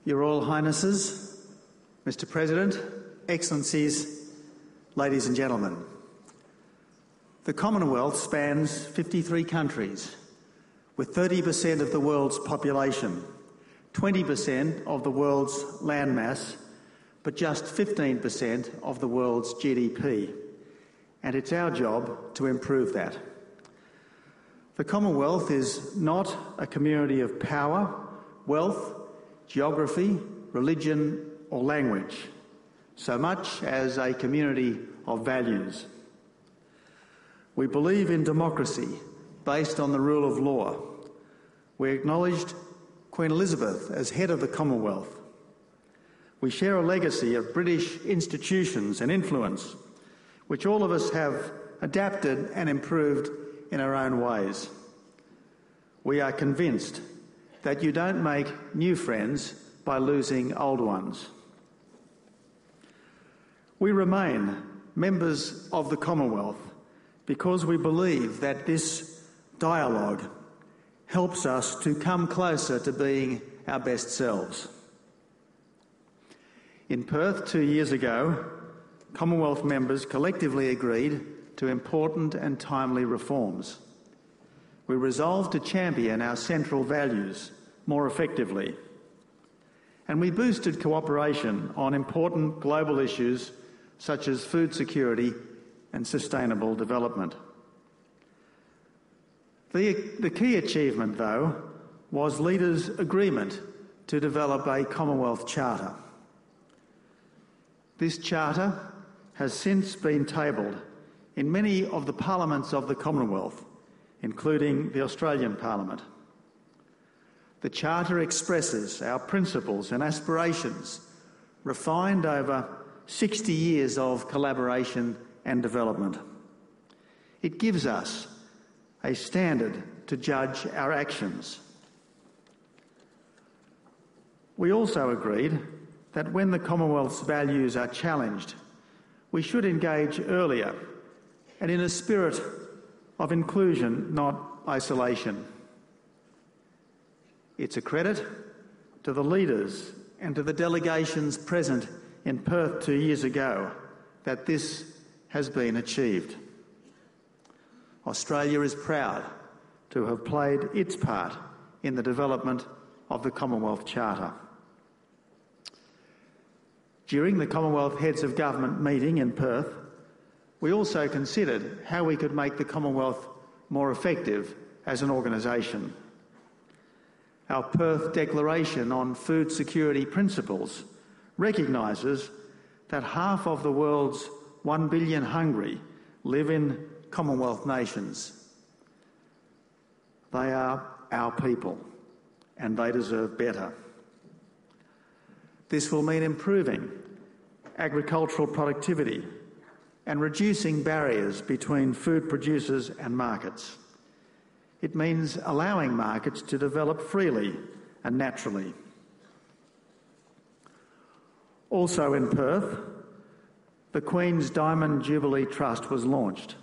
Your Royal Highnesses, Mr. President, Excellencies, ladies and gentlemen. The Commonwealth spans 53 countries, with 30% of the world's population, 20% of the world's landmass, but just 15% of the world's GDP, and it's our job to improve that. The Commonwealth is not a community of power, wealth, geography, religion or language, so much as a community of values. We believe in democracy based on the rule of law. We acknowledged Queen Elizabeth as head of the Commonwealth. We share a legacy of British institutions and influence, which all of us have adapted and improved in our own ways. We are convinced that you don't make new friends by losing old ones. We remain members of the Commonwealth because we believe that this dialogue helps us to come closer to being our best selves. In Perth 2 years ago, Commonwealth members collectively agreed to important and timely reforms. We resolved to champion our central values more effectively, and we boosted cooperation on important global issues such as food security and sustainable development. The key achievement, though, was leaders' agreement to develop a Commonwealth Charter. This charter has since been tabled in many of the parliaments of the Commonwealth, including the Australian Parliament. The Charter expresses our principles and aspirations, refined over 60 years of collaboration and development. It gives us a standard to judge our actions. We also agreed that when the Commonwealth's values are challenged, we should engage earlier and in a spirit of inclusion, not isolation. It's a credit to the leaders and to the delegations present in Perth 2 years ago that this has been achieved. Australia is proud to have played its part in the development of the Commonwealth Charter. During the Commonwealth Heads of Government meeting in Perth, we also considered how we could make the Commonwealth more effective as an organisation. Our Perth Declaration on Food Security Principles recognises that half of the world's 1 billion hungry live in Commonwealth nations. They are our people, and they deserve better. This will mean improving agricultural productivity and reducing barriers between food producers and markets. It means allowing markets to develop freely and naturally. Also in Perth, the Queen's Diamond Jubilee Trust was launched,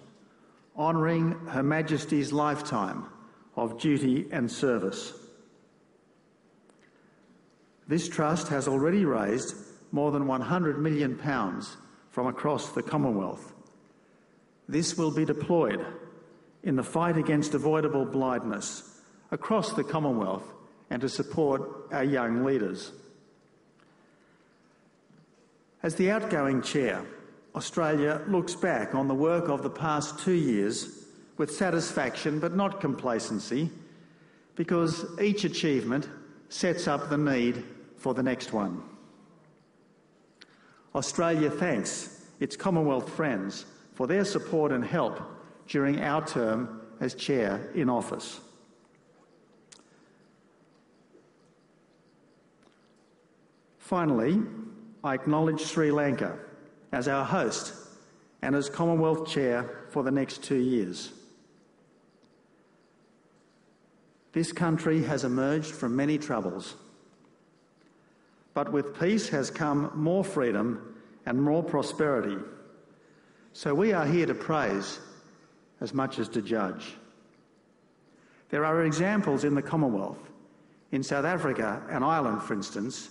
honouring Her Majesty's lifetime of duty and service. This trust has already raised more than £100 million from across the Commonwealth. This will be deployed in the fight against avoidable blindness across the Commonwealth and to support our young leaders. As the outgoing chair, Australia looks back on the work of the past 2 years with satisfaction but not complacency, because each achievement sets up the need for the next one. Australia thanks its Commonwealth friends for their support and help during our term as chair in office. Finally, I acknowledge Sri Lanka as our host and as Commonwealth Chair for the next 2 years. This country has emerged from many troubles, but with peace has come more freedom and more prosperity. So we are here to praise as much as to judge. There are examples in the Commonwealth, in South Africa and Ireland, for instance,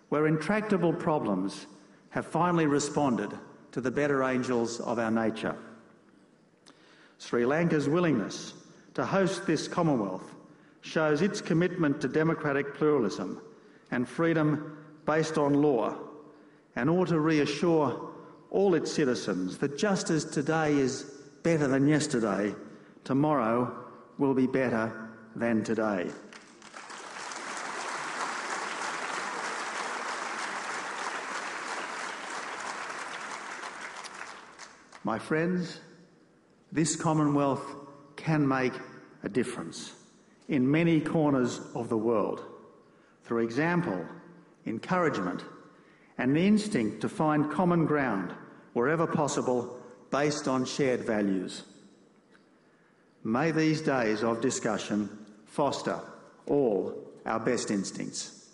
where intractable problems have finally responded to the better angels of our nature. Sri Lanka's willingness to host this Commonwealth shows its commitment to democratic pluralism and freedom based on law, and ought to reassure all its citizens that just as today is better than yesterday, tomorrow will be better than today. My friends, this Commonwealth can make a difference in many corners of the world through example, encouragement, and the instinct to find common ground wherever possible based on shared values. May these days of discussion foster all our best instincts.